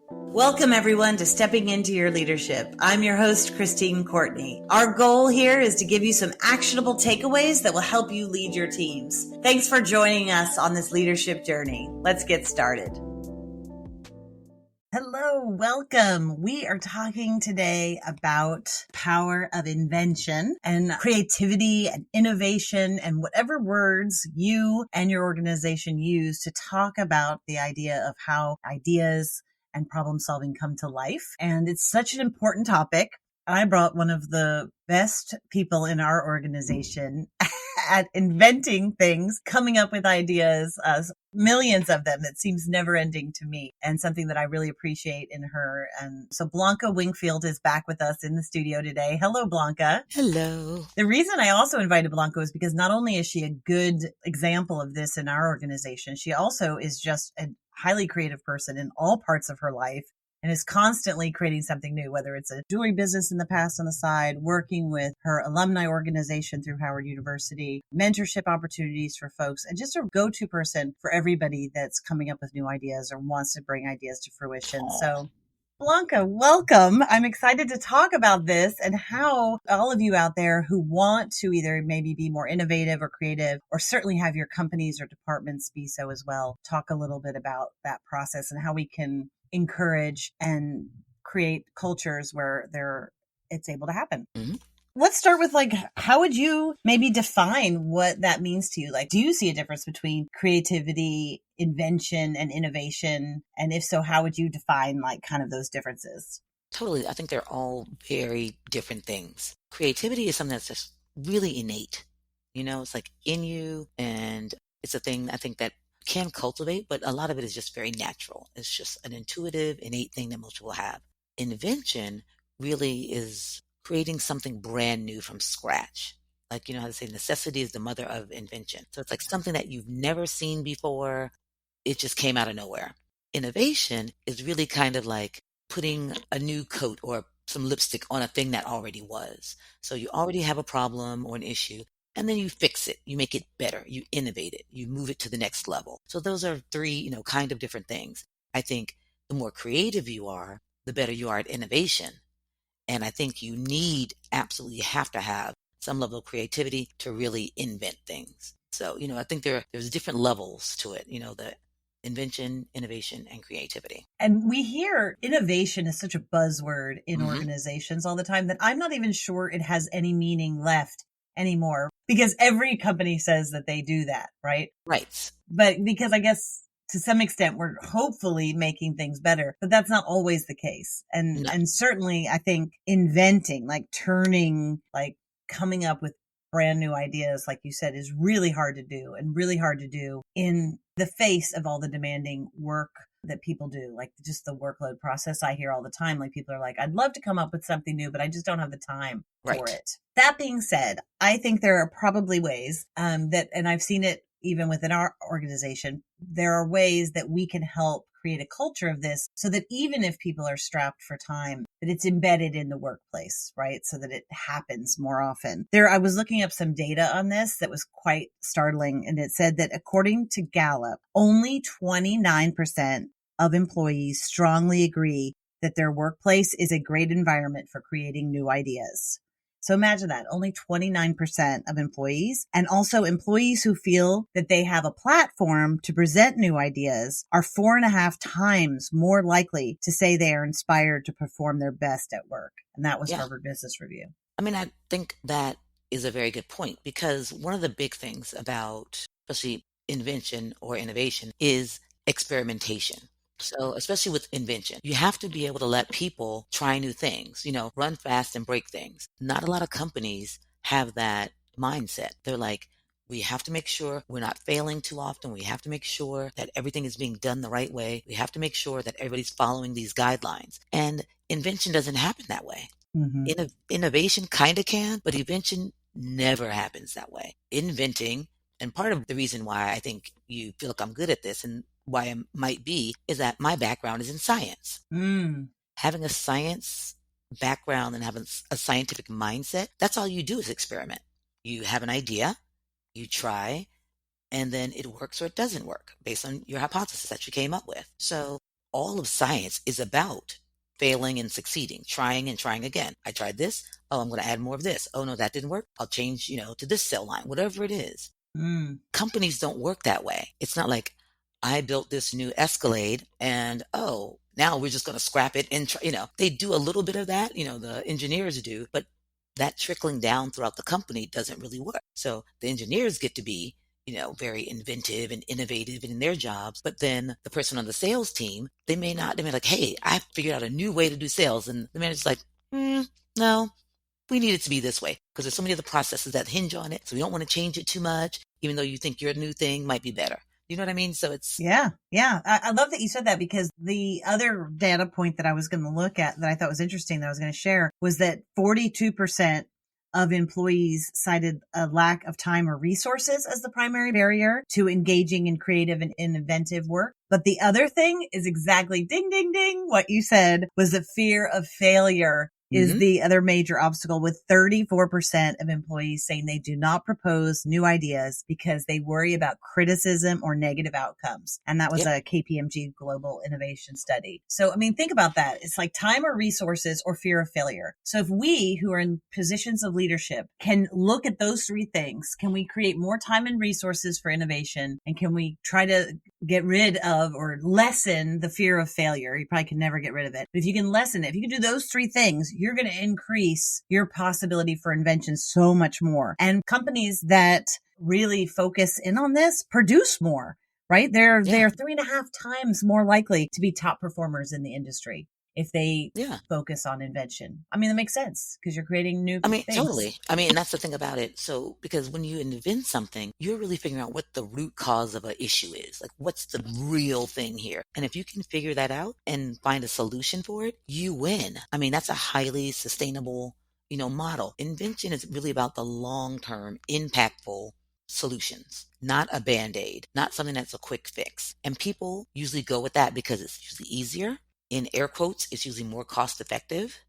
Welcome, everyone, to Stepping Into Your Leadership. I'm your host, Christine Courtney. Our goal here is to give you some actionable takeaways that will help you lead your teams. Thanks for joining us on this leadership journey. Let's get started. Hello, welcome. We are talking today about power of invention and creativity and innovation and whatever words you and your organization use to talk about the idea of how ideas and problem solving come to life. And it's such an important topic. I brought one of the best people in our organization at inventing things, coming up with ideas, millions of them. That seems never ending to me, and something that I really appreciate in her. And so Blonka Winkfield is back with us in the studio today. Hello, Blonka. Hello. The reason I also invited Blonka is because not only is she a good example of this in our organization, she also is just a highly creative person in all parts of her life and is constantly creating something new, whether it's a jewelry business in the past on the side, working with her alumni organization through Howard University, mentorship opportunities for folks, and just a go-to person for everybody that's coming up with new ideas or wants to bring ideas to fruition. So Blonka, welcome. I'm excited to talk about this and how all of you out there who want to either maybe be more innovative or creative, or certainly have your companies or departments be so as well, talk a little bit about that process and how we can encourage and create cultures where it's able to happen. Mm-hmm. Let's start with how would you maybe define what that means to you? Do you see a difference between creativity, invention, and innovation? And if so, how would you define kind of those differences? Totally. I think they're all very different things. Creativity is something that's just really innate. It's in you, and it's a thing I think that can cultivate, but a lot of it is just very natural. It's just an intuitive, innate thing that most people have. Invention really is creating something brand new from scratch. How to say necessity is the mother of invention. So it's something that you've never seen before. It just came out of nowhere. Innovation is really kind of like putting a new coat or some lipstick on a thing that already was. So you already have a problem or an issue, and then you fix it. You make it better. You innovate it. You move it to the next level. So those are three, kind of different things. I think the more creative you are, the better you are at innovation. And I think you absolutely have to have some level of creativity to really invent things. So, I think there's different levels to it, the invention, innovation, and creativity. And we hear innovation is such a buzzword in organizations all the time that I'm not even sure it has any meaning left anymore, because every company says that they do that, right? Right. But because I guess to some extent, we're hopefully making things better, but that's not always the case. And certainly I think inventing, turning, coming up with brand new ideas, like you said, is really hard to do, and really hard to do in the face of all the demanding work that people do, just the workload process. I hear all the time, people are I'd love to come up with something new, but I just don't have the time for it. That being said, I think there are probably ways and I've seen it even within our organization, there are ways that we can help create a culture of this so that even if people are strapped for time, that it's embedded in the workplace, right? So that it happens more often. I was looking up some data on this that was quite startling. And it said that according to Gallup, only 29% of employees strongly agree that their workplace is a great environment for creating new ideas. So imagine that, only 29% of employees, and also employees who feel that they have a platform to present new ideas are 4.5 times more likely to say they are inspired to perform their best at work. And that was Harvard Business Review. I think that is a very good point, because one of the big things about especially invention or innovation is experimentation. So especially with invention, you have to be able to let people try new things, run fast and break things. Not a lot of companies have that mindset. They're we have to make sure we're not failing too often. We have to make sure that everything is being done the right way. We have to make sure that everybody's following these guidelines. And invention doesn't happen that way. Innovation kind of can, but invention never happens that way. Inventing, and part of the reason why I think you feel like I'm good at this, and why I might be, is that my background is in science. Having a science background and having a scientific mindset, that's all you do is experiment. You have an idea, you try, and then it works or it doesn't work based on your hypothesis that you came up with. So all of science is about failing and succeeding, trying and trying again. I tried this. Oh, I'm going to add more of this. Oh, no, that didn't work. I'll change, to this cell line, whatever it is. Companies don't work that way. It's not like I built this new Escalade and, oh, now we're just going to scrap it and try, they do a little bit of that, the engineers do, but that trickling down throughout the company doesn't really work. So the engineers get to be, very inventive and innovative in their jobs. But then the person on the sales team, they may not, they may be like, hey, I figured out a new way to do sales. And the manager's like, no, we need it to be this way because there's so many other processes that hinge on it. So we don't want to change it too much, even though you think your new thing might be better. You know what I mean? So it's... Yeah. I love that you said that because the other data point that I was going to look at that I thought was interesting that I was going to share was that 42% of employees cited a lack of time or resources as the primary barrier to engaging in creative and inventive work. But the other thing is exactly ding, ding, ding. What you said was the fear of failure is the other major obstacle, with 34% of employees saying they do not propose new ideas because they worry about criticism or negative outcomes. And that was a KPMG global innovation study. So, I mean, think about that. It's like time or resources or fear of failure. So if we who are in positions of leadership can look at those three things, can we create more time and resources for innovation? And can we try to get rid of or lessen the fear of failure? You probably can never get rid of it. But if you can lessen it, if you can do those three things, you're going to increase your possibility for invention so much more. And companies that really focus in on this produce more, right? They're 3.5 times more likely to be top performers in the industry if they focus on invention. I mean, that makes sense because you're creating new things. Totally. And that's the thing about it. So, because when you invent something, you're really figuring out what the root cause of an issue is. Like, what's the real thing here? And if you can figure that out and find a solution for it, you win. That's a highly sustainable, model. Invention is really about the long-term, impactful solutions, not a band-aid, not something that's a quick fix. And people usually go with that because it's usually easier. In air quotes, it's usually more cost effective,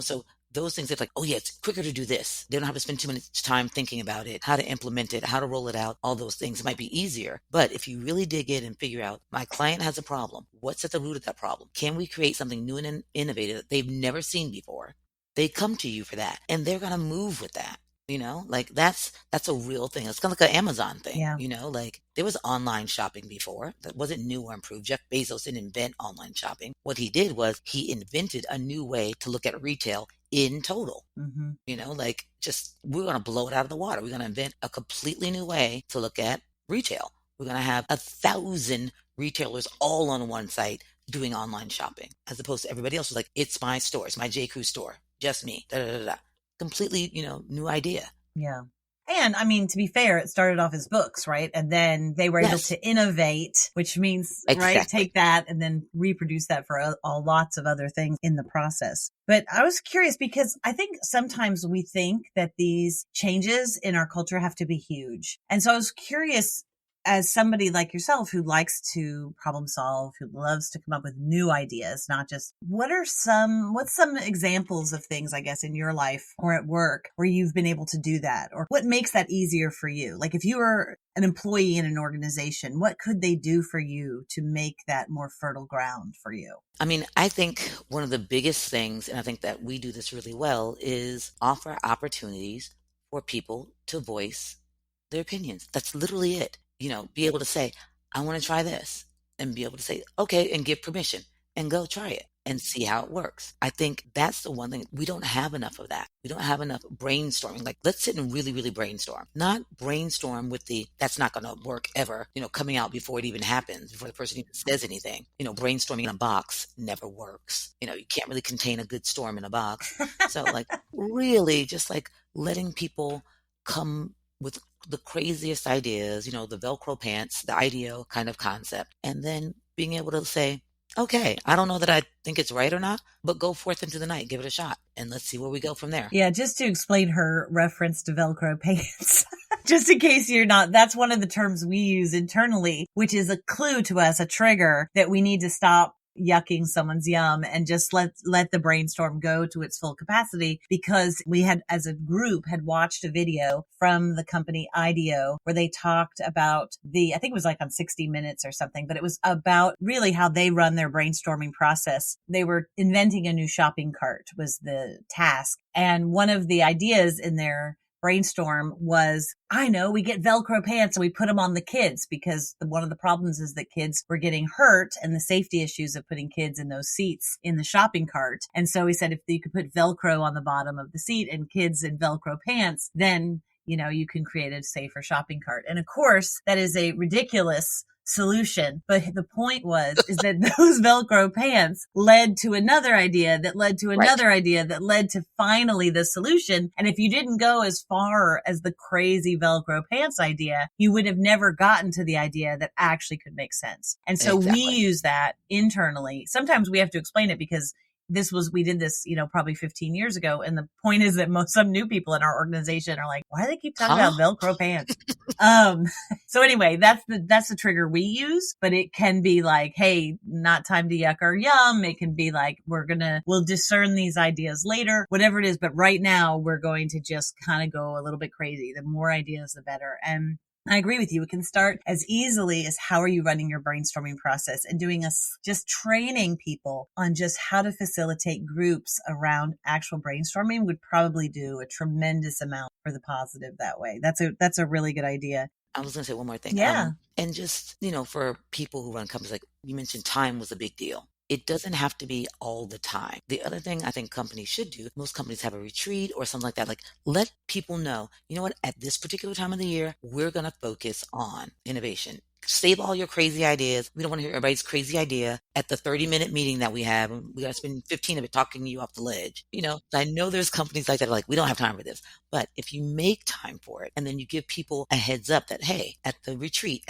so those things, it's like, oh yeah, it's quicker to do this. They don't have to spend too much time thinking about it, how to implement it, how to roll it out, all those things. It might be easier. But if you really dig in and figure out, my client has a problem, what's at the root of that problem? Can we create something new and innovative that they've never seen before? They come to you for that and they're going to move with that. That's a real thing. It's kind of like an Amazon thing. Like there was online shopping before that wasn't new or improved. Jeff Bezos didn't invent online shopping. What he did was he invented a new way to look at retail in total. We're going to blow it out of the water. We're going to invent a completely new way to look at retail. We're going to have 1,000 retailers all on one site doing online shopping, as opposed to everybody else was like, it's my store. It's my J. Crew store. Just me. Da, da, da, da. Completely, new idea. Yeah. And to be fair, it started off as books, right? And then they were able to innovate, which means, right, take that and then reproduce that for lots of other things in the process. But I was curious because I think sometimes we think that these changes in our culture have to be huge. And so I was curious, as somebody like yourself who likes to problem solve, who loves to come up with new ideas, not just what's some examples of things, I guess, in your life or at work where you've been able to do that? Or what makes that easier for you? Like if you were an employee in an organization, what could they do for you to make that more fertile ground for you? I think one of the biggest things, and I think that we do this really well, is offer opportunities for people to voice their opinions. That's literally it. Be able to say, I want to try this, and be able to say, okay, and give permission and go try it and see how it works. I think that's the one thing. We don't have enough of that. We don't have enough brainstorming. Like, let's sit and really, really brainstorm. Not brainstorm with that's not going to work ever, coming out before it even happens, before the person even says anything. Brainstorming in a box never works. You can't really contain a good storm in a box. So really just letting people come with the craziest ideas, the Velcro pants, the IDEO kind of concept, and then being able to say, okay, I don't know that I think it's right or not, but go forth into the night, give it a shot, and let's see where we go from there. Yeah, just to explain her reference to Velcro pants, just in case you're not, that's one of the terms we use internally, which is a clue to us, a trigger that we need to stop yucking someone's yum and just let the brainstorm go to its full capacity, because we had, as a group, had watched a video from the company IDEO where they talked about I think it was like on 60 Minutes or something, but it was about really how they run their brainstorming process. They were inventing a new shopping cart was the task. And one of the ideas in their brainstorm was, I know, we get Velcro pants and we put them on the kids, because one of the problems is that kids were getting hurt and the safety issues of putting kids in those seats in the shopping cart. And so he said, if you could put Velcro on the bottom of the seat and kids in Velcro pants, then, you can create a safer shopping cart. And of course, that is a ridiculous solution. But the point is that those Velcro pants led to another idea that led to another idea that led to finally the solution. And if you didn't go as far as the crazy Velcro pants idea, you would have never gotten to the idea that actually could make sense. And so we use that internally. Sometimes we have to explain it because we did this, probably 15 years ago. And the point is that some new people in our organization are like, why do they keep talking about Velcro pants? So anyway, that's the trigger we use, but it can be like, hey, not time to yuck our yum. It can be like, we'll discern these ideas later, whatever it is. But right now we're going to just kind of go a little bit crazy. The more ideas, the better. And I agree with you. It can start as easily as how are you running your brainstorming process, and just training people on just how to facilitate groups around actual brainstorming would probably do a tremendous amount for the positive that way. That's a really good idea. I was going to say one more thing. Yeah. And just, for people who run companies, like you mentioned, time was a big deal. It doesn't have to be all the time. The other thing I think companies should do, most companies have a retreat or something like that. Like, let people know, you know what, at this particular time of the year, we're going to focus on innovation. Save all your crazy ideas. We don't want to hear everybody's crazy idea at the 30-minute meeting that we have. We got to spend 15 of it talking you off the ledge. I know there's companies like that are like, we don't have time for this. But if you make time for it and then you give people a heads up that, hey, at the retreat,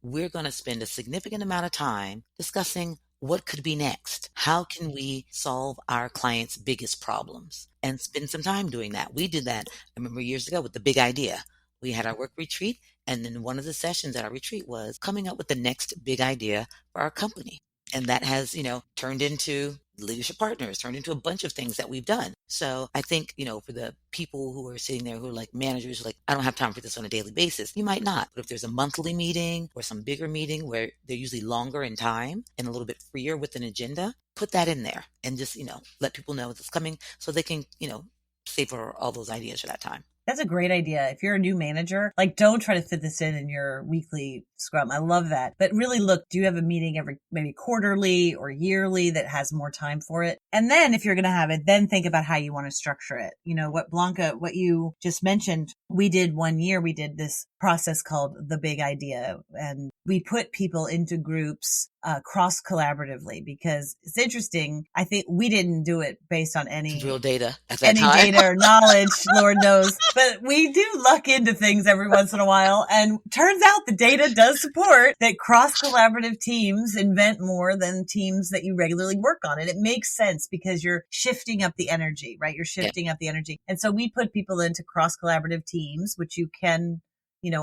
we're going to spend a significant amount of time discussing what could be next? How can we solve our clients' biggest problems? And spend some time doing that. We did that, I remember years ago, with the big idea. We had our work retreat, and then one of the sessions at our retreat was coming up with the next big idea for our company. And that has, turned into leadership partners, turned into a bunch of things that we've done. So I think, for the people who are sitting there who are like managers, like, I don't have time for this on a daily basis. You might not. But if there's a monthly meeting or some bigger meeting where they're usually longer in time and a little bit freer with an agenda, put that in there and just, let people know it's coming so they can, savor all those ideas for that time. That's a great idea. If you're a new manager, don't try to fit this in your weekly scrum. I love that. But really look, do you have a meeting maybe quarterly or yearly that has more time for it? And then if you're going to have it, then think about how you want to structure it. What you just mentioned, we did one year, we did this process called the big idea, and we put people into groups cross collaboratively, because it's interesting. I think we didn't do it based on any real data at that time. Data or knowledge, Lord knows, but we do luck into things every once in a while. And turns out the data does support that cross collaborative teams invent more than teams that you regularly work on. And it makes sense because you're shifting up the energy, right? You're shifting up the energy. And so we put people into cross collaborative teams, which you can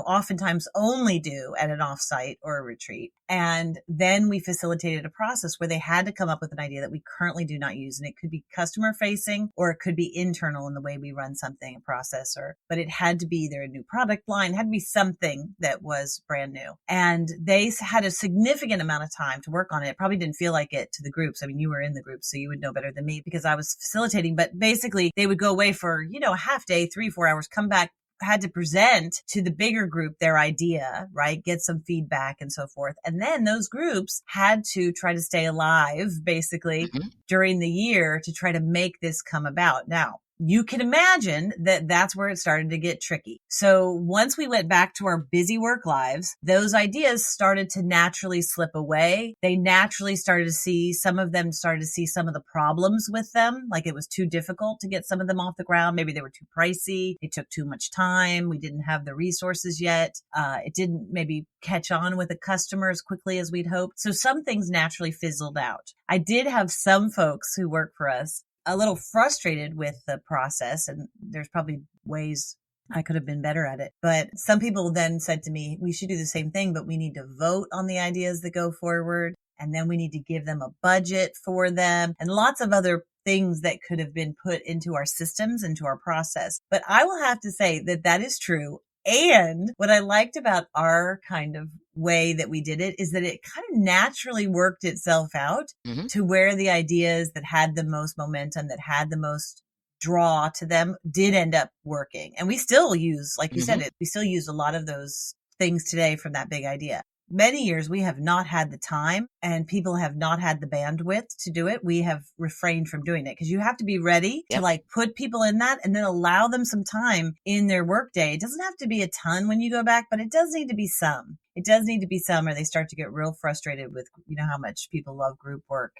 oftentimes only do at an offsite or a retreat. And then we facilitated a process where they had to come up with an idea that we currently do not use. And it could be customer facing, or it could be internal in the way we run something, a process, but it had to be either a new product line, had to be something that was brand new. And they had a significant amount of time to work on it. It probably didn't feel like it to the groups. I mean, you were in the groups, so you would know better than me because I was facilitating, but basically they would go away for, a half day, 3-4 hours, come back, had to present to the bigger group their idea, right? Get some feedback and so forth. And then those groups had to try to stay alive basically during the year to try to make this come about. Now, you can imagine that that's where it started to get tricky. So once we went back to our busy work lives, those ideas started to naturally slip away. They naturally started to see, some of them started to see some of the problems with them. Like it was too difficult to get some of them off the ground. Maybe they were too pricey. It took too much time. We didn't have the resources yet. It didn't maybe catch on with the customer as quickly as we'd hoped. So some things naturally fizzled out. I did have some folks who work for us a little frustrated with the process, and there's probably ways I could have been better at it. But some people then said to me, we should do the same thing, but we need to vote on the ideas that go forward. and then we need to give them a budget for them, and lots of other things that could have been put into our systems, into our process. But I will have to say that that is true. And what I liked about our kind of way that we did it is that it kind of naturally worked itself out to where the ideas that had the most momentum, that had the most draw to them, did end up working. And we still use, like you said, we still use a lot of those things today from that big idea. Many years we have not had the time and people have not had the bandwidth to do it. We have refrained from doing it because you have to be ready to like put people in that and then allow them some time in their workday. It doesn't have to be a ton when you go back, but it does need to be some. It does need to be some, or they start to get real frustrated with, you know, how much people love group work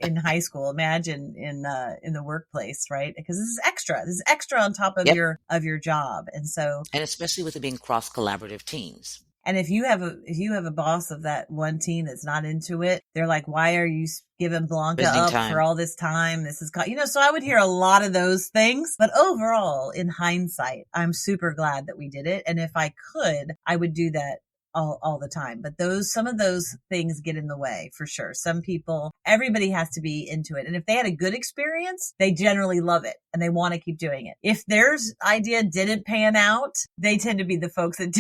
in high school. Imagine in the workplace, right? Because this is extra. This is extra on top of your job. And so, and especially with it being cross collaborative teams. And if you have a boss of that one team that's not into it, they're like, why are you giving Blonka up for all this time? This is, so I would hear a lot of those things. But overall, in hindsight, I'm super glad that we did it. And if I could, I would do that all the time. But some of those things get in the way for sure. Some people, everybody has to be into it. And if they had a good experience, they generally love it and they want to keep doing it. If their idea didn't pan out, they tend to be the folks that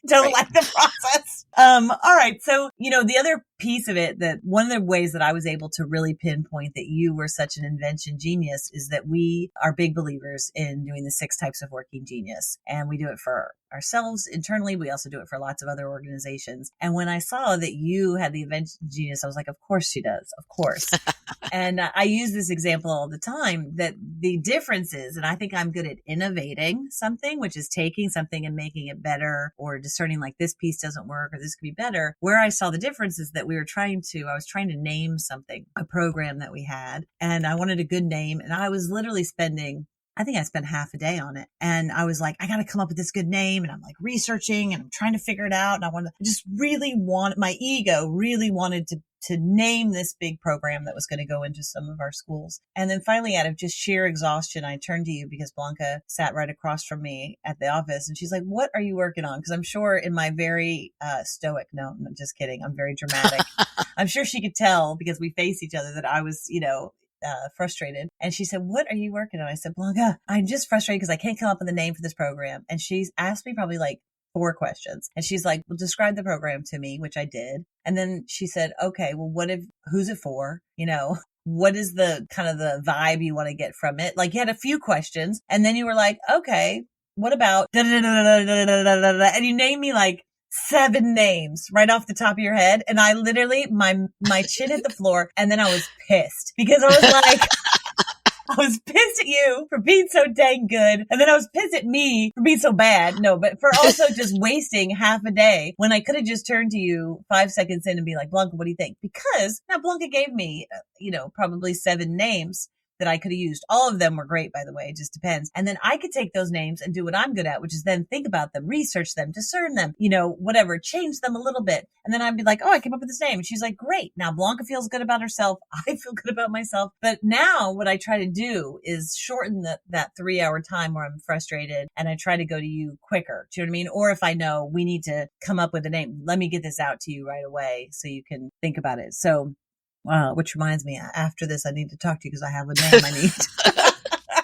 don't like the process. All right. So, the other piece of it, that one of the ways that I was able to really pinpoint that you were such an invention genius is that we are big believers in doing the 6 types of working genius. And we do it for ourselves internally. We also do it for lots of other organizations. And when I saw that you had the invention genius, I was like, of course she does. Of course. And I use this example all the time, that the difference is, and I think I'm good at innovating something, which is taking something and making it better, or discerning like this piece doesn't work or this could be better. Where I saw the difference is that I was trying to name something, a program that we had, and I wanted a good name. And I was literally I think I spent half a day on it. And I was like, I got to come up with this good name. And I'm like researching and I'm trying to figure it out. And my ego really wanted to name this big program that was going to go into some of our schools. And then finally, out of just sheer exhaustion, I turned to you because Blonka sat right across from me at the office. And she's like, what are you working on? Because I'm sure in my very stoic, no, I'm just kidding, I'm very dramatic. I'm sure she could tell because we face each other that I was, frustrated. And she said, what are you working on? I said, Blonka, I'm just frustrated because I can't come up with a name for this program. And she's asked me probably like 4 questions. And she's like, well, describe the program to me, which I did. And then she said, okay, well, who's it for? What is the kind of the vibe you want to get from it? Like you had a few questions and then you were like, okay, what about da da da da da da da da da, and you named me like 7 names right off the top of your head. And I literally, my chin hit the floor and then I was pissed because I was like, I was pissed at you for being so dang good. And then I was pissed at me for being so bad. No, but for also just wasting half a day when I could have just turned to you 5 seconds in and be like, Blonka, what do you think? Because now Blonka gave me, probably 7 names that I could have used. All of them were great, by the way. It just depends. And then I could take those names and do what I'm good at, which is then think about them, research them, discern them, whatever, change them a little bit. And then I'd be like, oh, I came up with this name. And she's like, great. Now Blonka feels good about herself. I feel good about myself. But now what I try to do is shorten that 3-hour time where I'm frustrated and I try to go to you quicker. Do you know what I mean? Or if I know we need to come up with a name, let me get this out to you right away so you can think about it. So which reminds me, after this, I need to talk to you because I have a name I need.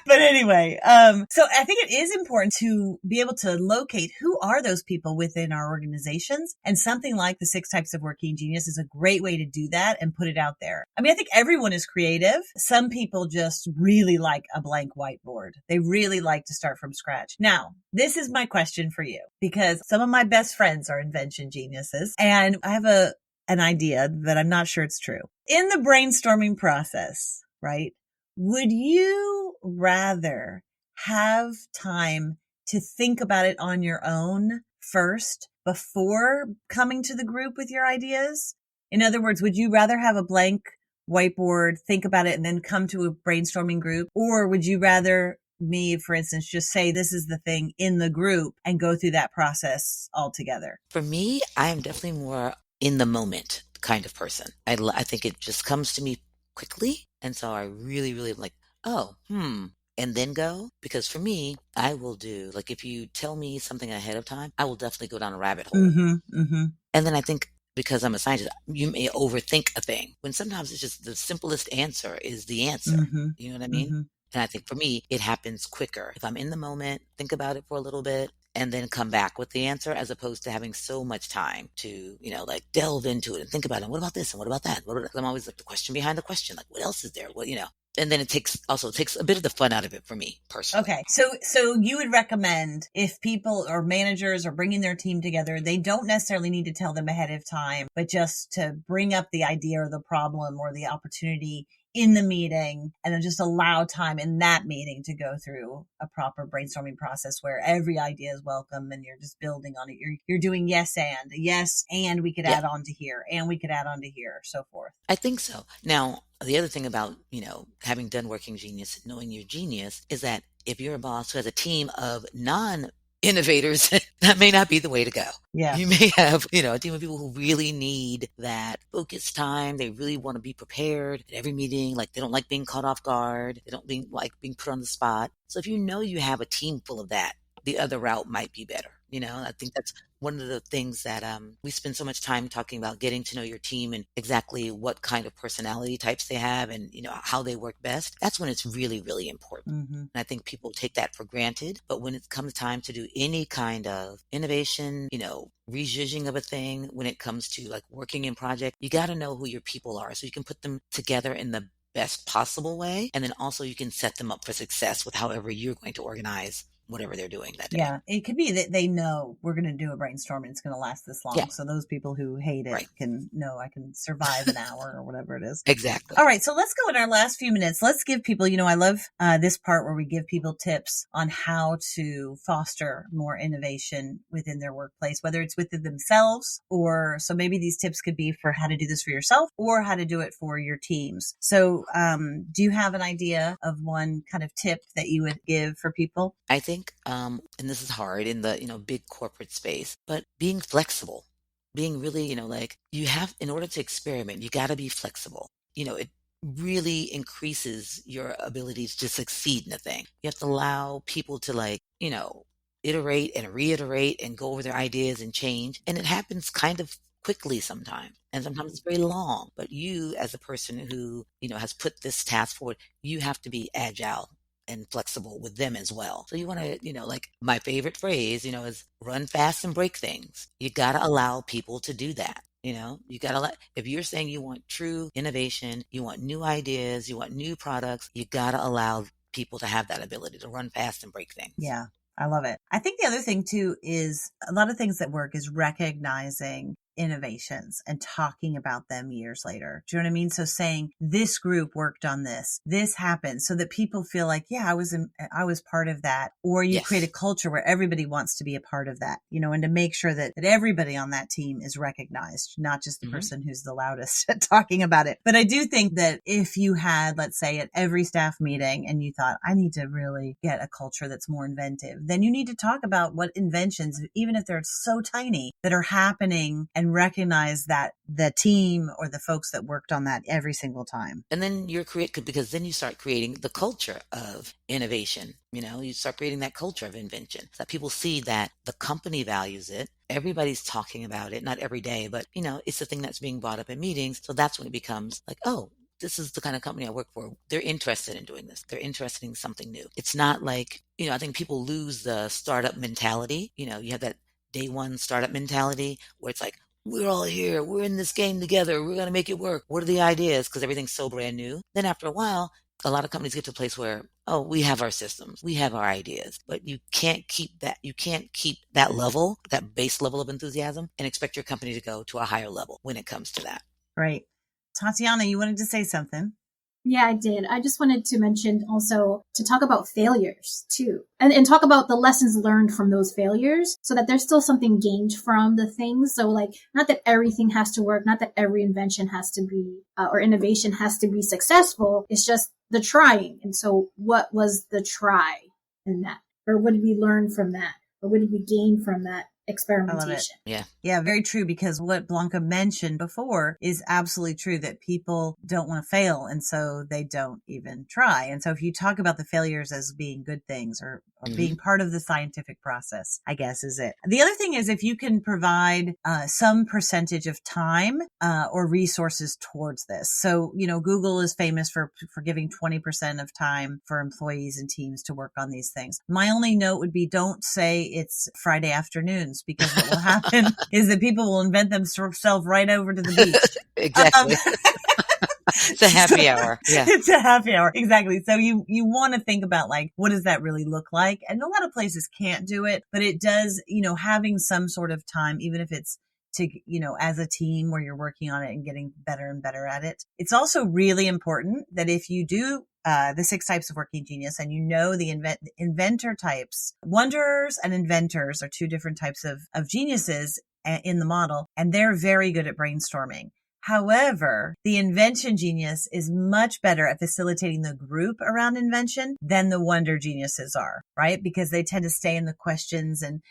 But anyway, so I think it is important to be able to locate who are those people within our organizations. And something like the 6 types of working genius is a great way to do that and put it out there. I mean, I think everyone is creative. Some people just really like a blank whiteboard. They really like to start from scratch. Now, this is my question for you because some of my best friends are invention geniuses. And I have an idea that I'm not sure it's true. In the brainstorming process, right? Would you rather have time to think about it on your own first before coming to the group with your ideas? In other words, would you rather have a blank whiteboard, think about it, and then come to a brainstorming group? Or would you rather me, for instance, just say this is the thing in the group and go through that process all together? For me, I am definitely more in the moment kind of person. I think it just comes to me quickly. And so I really, really like, and then go. Because for me, I will do, like if you tell me something ahead of time, I will definitely go down a rabbit hole. Mm-hmm, mm-hmm. And then I think because I'm a scientist, you may overthink a thing when sometimes it's just the simplest answer is the answer. Mm-hmm. You know what I mean? Mm-hmm. And I think for me, it happens quicker. If I'm in the moment, think about it for a little bit and then come back with the answer as opposed to having so much time to, like delve into it and think about it. What about this? And what about that? I'm always like the question behind the question. Like what else is there? And then it takes a bit of the fun out of it for me personally. Okay. So you would recommend if people or managers are bringing their team together, they don't necessarily need to tell them ahead of time, but just to bring up the idea or the problem or the opportunity in the meeting and then just allow time in that meeting to go through a proper brainstorming process where every idea is welcome and you're just building on it. You're doing yes, and we could add on to here, and we could add on to here, so forth. I think so. Now, the other thing about, having done Working Genius, knowing your genius is that if you're a boss who has a team of non-innovators, that may not be the way to go. Yeah. You may have, a team of people who really need that focus time. They really want to be prepared at every meeting. Like they don't like being caught off guard. They don't like being put on the spot. So if you have a team full of that, the other route might be better. I think that's one of the things that we spend so much time talking about, getting to know your team and exactly what kind of personality types they have and, how they work best. That's when it's really, really important. Mm-hmm. And I think people take that for granted. But when it comes time to do any kind of innovation, rejudging of a thing, when it comes to like working in project, you got to know who your people are so you can put them together in the best possible way. And then also you can set them up for success with however you're going to organize whatever they're doing that day. Yeah, it could be that they know we're going to do a brainstorm and it's going to last this long. Yeah. So those people who hate it can know I can survive an hour or whatever it is. Exactly. All right, so let's go in our last few minutes. Let's give people, I love this part where we give people tips on how to foster more innovation within their workplace, whether it's within themselves or so maybe these tips could be for how to do this for yourself or how to do it for your teams. So do you have an idea of one kind of tip that you would give for people? I think, and this is hard in the, big corporate space, but being flexible, being really, in order to experiment, you got to be flexible. It really increases your abilities to succeed in a thing. You have to allow people to iterate and reiterate and go over their ideas and change. And it happens kind of quickly sometimes. And sometimes it's very long, but you as a person who, has put this task forward, you have to be agile and flexible with them as well. So you want to, like my favorite phrase, is run fast and break things. You got to allow people to do that. You got to if you're saying you want true innovation, you want new ideas, you want new products, you got to allow people to have that ability to run fast and break things. Yeah, I love it. I think the other thing too is a lot of things that work is recognizing innovations and talking about them years later. Do you know what I mean? So saying this group worked on this happened so that people feel like, yeah, I was part of that. Or you create a culture where everybody wants to be a part of that, and to make sure that everybody on that team is recognized, not just the person who's the loudest at talking about it. But I do think that if you had, let's say at every staff meeting and you thought, I need to really get a culture that's more inventive, then you need to talk about what inventions, even if they're so tiny, that are happening and recognize that the team or the folks that worked on that every single time. And then because then you start creating the culture of innovation. You start creating that culture of invention so that people see that the company values it. Everybody's talking about it, not every day, but it's the thing that's being brought up in meetings. So that's when it becomes like, oh, this is the kind of company I work for. They're interested in doing this. They're interested in something new. It's not like, I think people lose the startup mentality. You have that day one startup mentality where it's like, we're all here. We're in this game together. We're going to make it work. What are the ideas? Because everything's so brand new. Then after a while, a lot of companies get to a place where, oh, we have our systems. We have our ideas. But you can't keep that. You can't keep that level, that base level of enthusiasm and expect your company to go to a higher level when it comes to that. Right. Tatiana, you wanted to say something? Yeah, I did. I just wanted to mention also to talk about failures too, and talk about the lessons learned from those failures so that there's still something gained from the things. So like, not that everything has to work, not that every invention has to be, or innovation has to be successful. It's just the trying. And so what was the try in that? Or what did we learn from that? Or what did we gain from that experimentation? Yeah, very true, because what Blonka mentioned before is absolutely true, that people don't want to fail and so they don't even try. And so if you talk about the failures as being good things or being part of the scientific process, I guess, is it. The other thing is if you can provide some percentage of time or resources towards this. So, Google is famous for giving 20% of time for employees and teams to work on these things. My only note would be don't say it's Friday afternoons, because what will happen is that people will invent themselves right over to the beach. Exactly. It's a happy hour. Yeah. It's a happy hour. Exactly. So you want to think about what does that really look like? And a lot of places can't do it, but it does, having some sort of time, even if it's to, as a team where you're working on it and getting better and better at it. It's also really important that if you do the 6 types of working genius and the inventor types, wonderers and inventors are 2 different types of geniuses in the model, and they're very good at brainstorming. However, the invention genius is much better at facilitating the group around invention than the wonder geniuses are, right? Because they tend to stay in the questions, and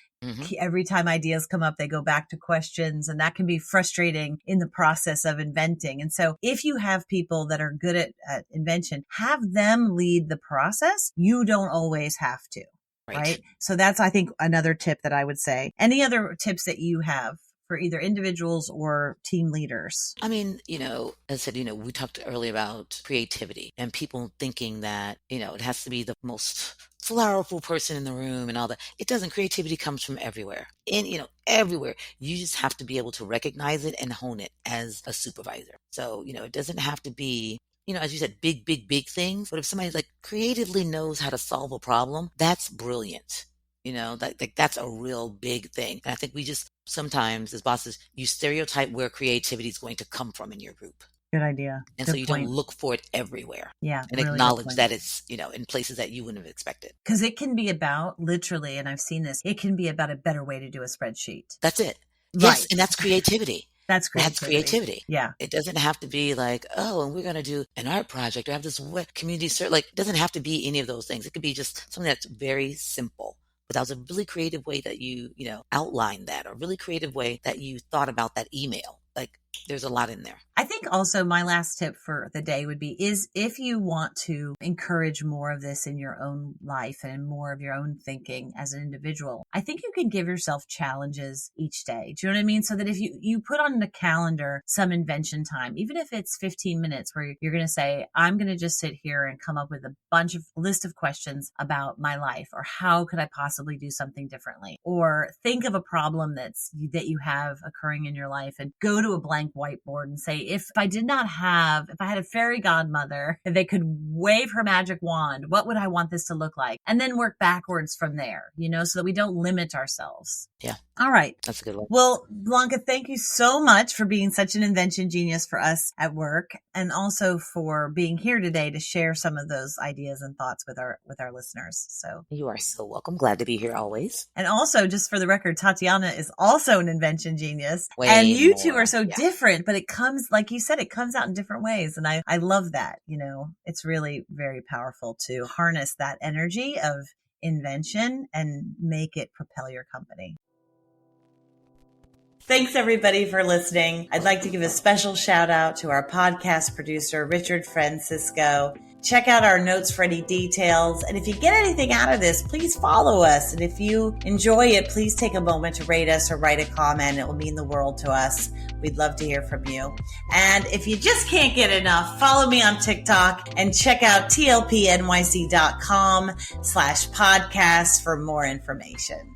every time ideas come up, they go back to questions, and that can be frustrating in the process of inventing. And so if you have people that are good at invention, have them lead the process. You don't always have to, right? So that's, I think, another tip that I would say. Any other tips that you have for either individuals or team leaders? I mean, as I said, we talked earlier about creativity and people thinking that, it has to be the most flowerful person in the room and all that. It doesn't. Creativity comes from everywhere. And, everywhere. You just have to be able to recognize it and hone it as a supervisor. So, it doesn't have to be, as you said, big, big, big things. But if somebody creatively knows how to solve a problem, that's brilliant. That's a real big thing. And I think we just sometimes as bosses, you stereotype where creativity is going to come from in your group. Good idea. And Good so you point. don't look for it everywhere. Yeah. And really acknowledge that it's, in places that you wouldn't have expected. Because it can be about, literally, and I've seen this, it can be about a better way to do a spreadsheet. That's it. Right. Yes. And that's creativity. That's creativity. Yeah. It doesn't have to be and we're going to do an art project or have this community search. It doesn't have to be any of those things. It could be just something that's very simple. But that was a really creative way that you outlined that, or a really creative way that you thought about that email. There's a lot in there. I think also my last tip for the day would be is if you want to encourage more of this in your own life and more of your own thinking as an individual, I think you can give yourself challenges each day. Do you know what I mean? So that if you put on the calendar some invention time, even if it's 15 minutes where you're going to say, I'm going to just sit here and come up with a list of questions about my life, or how could I possibly do something differently? Or think of a problem that you have occurring in your life and go to a blank whiteboard and say, if I had a fairy godmother that could wave her magic wand, what would I want this to look like? And then work backwards from there, so that we don't limit ourselves. Yeah. All right. That's a good one. Well, Blonka, thank you so much for being such an invention genius for us at work, and also for being here today to share some of those ideas and thoughts with our listeners. So you are so welcome. Glad to be here always. And also, just for the record, Tatiana is also an invention genius. Way and you more. Two are so different, but it comes, like you said, it comes out in different ways. And I love that. It's really very powerful to harness that energy of invention and make it propel your company. Thanks, everybody, for listening. I'd like to give a special shout out to our podcast producer, Richard Francisco. Check out our notes for any details. And if you get anything out of this, please follow us. And if you enjoy it, please take a moment to rate us or write a comment. It will mean the world to us. We'd love to hear from you. And if you just can't get enough, follow me on TikTok and check out tlpnyc.com/podcast for more information.